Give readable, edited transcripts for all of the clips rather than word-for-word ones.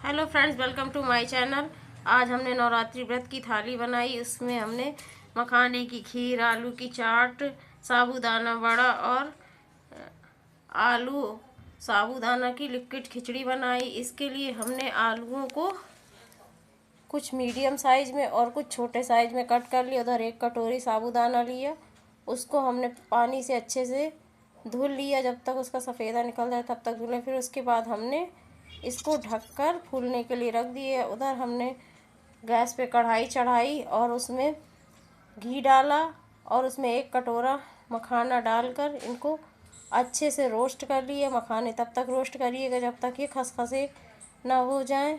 Hello friends, welcome to my channel. आज हमने नवरात्रि व्रत की थाली बनाई। उसमें हमने मखाने की खीर, आलू की चाट, साबूदाना वड़ा और आलू साबूदाना की लिक्विड खिचड़ी बनाई। इसके लिए हमने आलूओं को कुछ मीडियम साइज में और कुछ छोटे साइज में कट कर लिया। उधर 1 कटोरी साबूदाना लिया, उसको हमने पानी से अच्छे से धुल लिया। जब तक उसका सफ़ेदा निकल जाए तब तक धुलें। फिर उसके बाद हमने इसको ढककर फूलने के लिए रख दिए। उधर हमने गैस पे कढ़ाई चढ़ाई और उसमें घी डाला और उसमें 1 कटोरा मखाना डालकर इनको अच्छे से रोस्ट कर लिए। मखाने तब तक रोस्ट करिएगा जब तक ये खसखसे ना हो जाएं।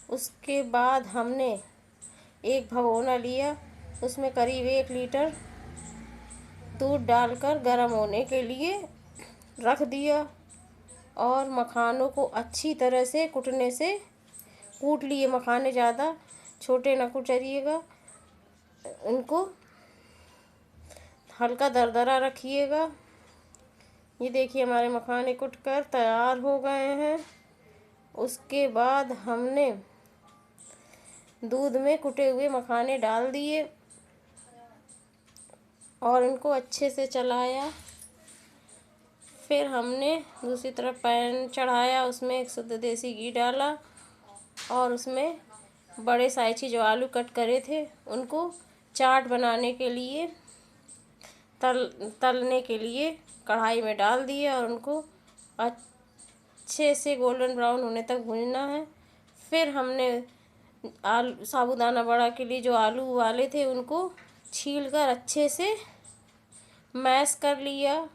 उसके बाद हमने एक भगोना लिया, उसमें करीब 1 लीटर दूध डालकर गर्म होने के लिए रख दिया और मखानों को अच्छी तरह से कूटने से कूट लिए। मखाने ज़्यादा छोटे न कुचलिएगा, इनको हल्का दरदरा रखिएगा। ये देखिए हमारे मखाने कुटकर तैयार हो गए हैं। उसके बाद हमने दूध में कुटे हुए मखाने डाल दिए और इनको अच्छे से चलाया। फिर हमने दूसरी तरफ पैन चढ़ाया, उसमें 1 शुद्ध देसी घी डाला और उसमें बड़े साइज के जो आलू कट करे थे उनको चाट बनाने के लिए तलने के लिए कढ़ाई में डाल दिए और उनको अच्छे से गोल्डन ब्राउन होने तक भूनना है। फिर हमने साबूदाना वड़ा के लिए जो आलू उबाले थे उनको छीलकर अच्छे से मैश कर लिया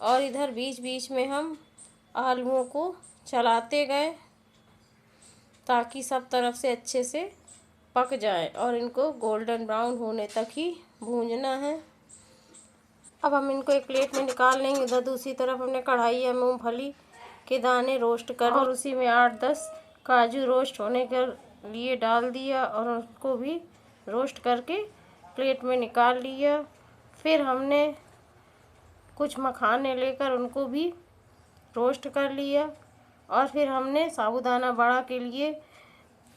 और इधर बीच बीच में हम आलूओं को चलाते गए ताकि सब तरफ से अच्छे से पक जाए और इनको गोल्डन ब्राउन होने तक ही भूनना है। अब हम इनको एक प्लेट में निकाल लेंगे। इधर दूसरी तरफ हमने कढ़ाई या मूंगफली के दाने रोस्ट कर और उसी में 8-10 काजू रोस्ट होने के लिए डाल दिया और उसको भी रोस्ट करके प्लेट में निकाल लिया। फिर हमने कुछ मखाने लेकर उनको भी रोस्ट कर लिया और फिर हमने साबूदाना वड़ा के लिए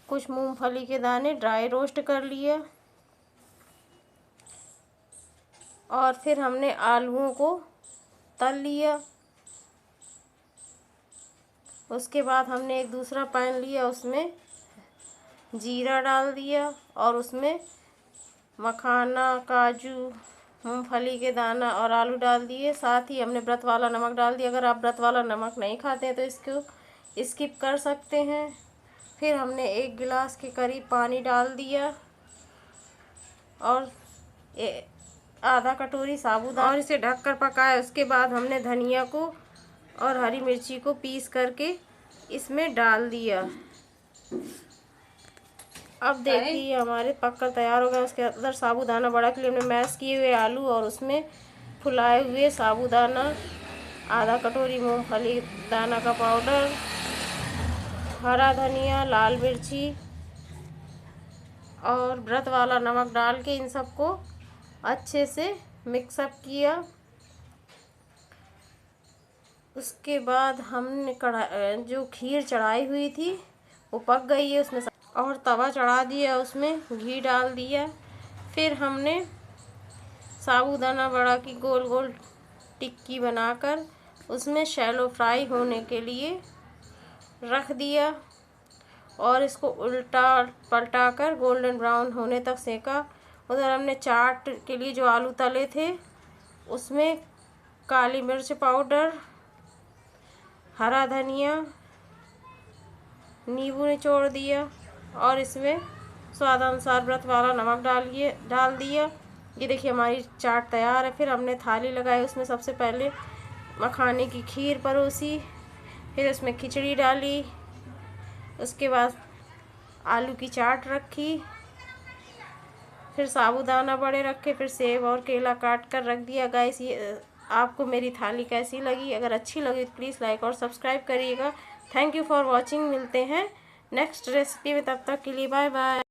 कुछ मूंगफली के दाने ड्राई रोस्ट कर लिया और फिर हमने आलूओं को तल लिया। उसके बाद हमने एक दूसरा पैन लिया, उसमें जीरा डाल दिया और उसमें मखाना, काजू, मूंगफली के दाना और आलू डाल दिए। साथ ही हमने व्रत वाला नमक डाल दिया। अगर आप व्रत वाला नमक नहीं खाते हैं तो इसको स्किप कर सकते हैं। फिर हमने 1 गिलास के करीब पानी डाल दिया और आधा कटोरी साबूदाना और इसे ढककर पकाया। उसके बाद हमने धनिया को और हरी मिर्ची को पीस करके इसमें डाल दिया। अब देखिए हमारे पककर तैयार हो गया। उसके अंदर साबूदाना वड़ा के लिए हमने मैश किए हुए आलू और उसमें फुलाए हुए साबूदाना, आधा कटोरी मूंगफली दाना का पाउडर, हरा धनिया, लाल मिर्ची और व्रत वाला नमक डाल के इन सबको अच्छे से मिक्सअप किया। उसके बाद हमने जो खीर चढ़ाई हुई थी वो पक गई है उसमें और तवा चढ़ा दिया, उसमें घी डाल दिया। फिर हमने साबूदाना वड़ा की गोल गोल टिक्की बनाकर उसमें शैलो फ्राई होने के लिए रख दिया और इसको उल्टा पलटा कर गोल्डन ब्राउन होने तक सेका। उधर हमने चाट के लिए जो आलू तले थे उसमें काली मिर्च पाउडर, हरा धनिया, नींबू निचोड़ दिया और इसमें स्वादानुसार व्रत वाला नमक डाल दिया। ये देखिए हमारी चाट तैयार है। फिर हमने थाली लगाई, उसमें सबसे पहले मखाने की खीर परोसी, फिर उसमें खिचड़ी डाली, उसके बाद आलू की चाट रखी, फिर साबूदाना बड़े रखे, फिर सेब और केला काट कर रख दिया। गाइस, ये आपको मेरी थाली कैसी लगी? अगर अच्छी लगी तो प्लीज़ लाइक और सब्सक्राइब करिएगा। Thank you for watching. मिलते हैं नेक्स्ट रेसिपी में, तब तक के लिए बाय बाय।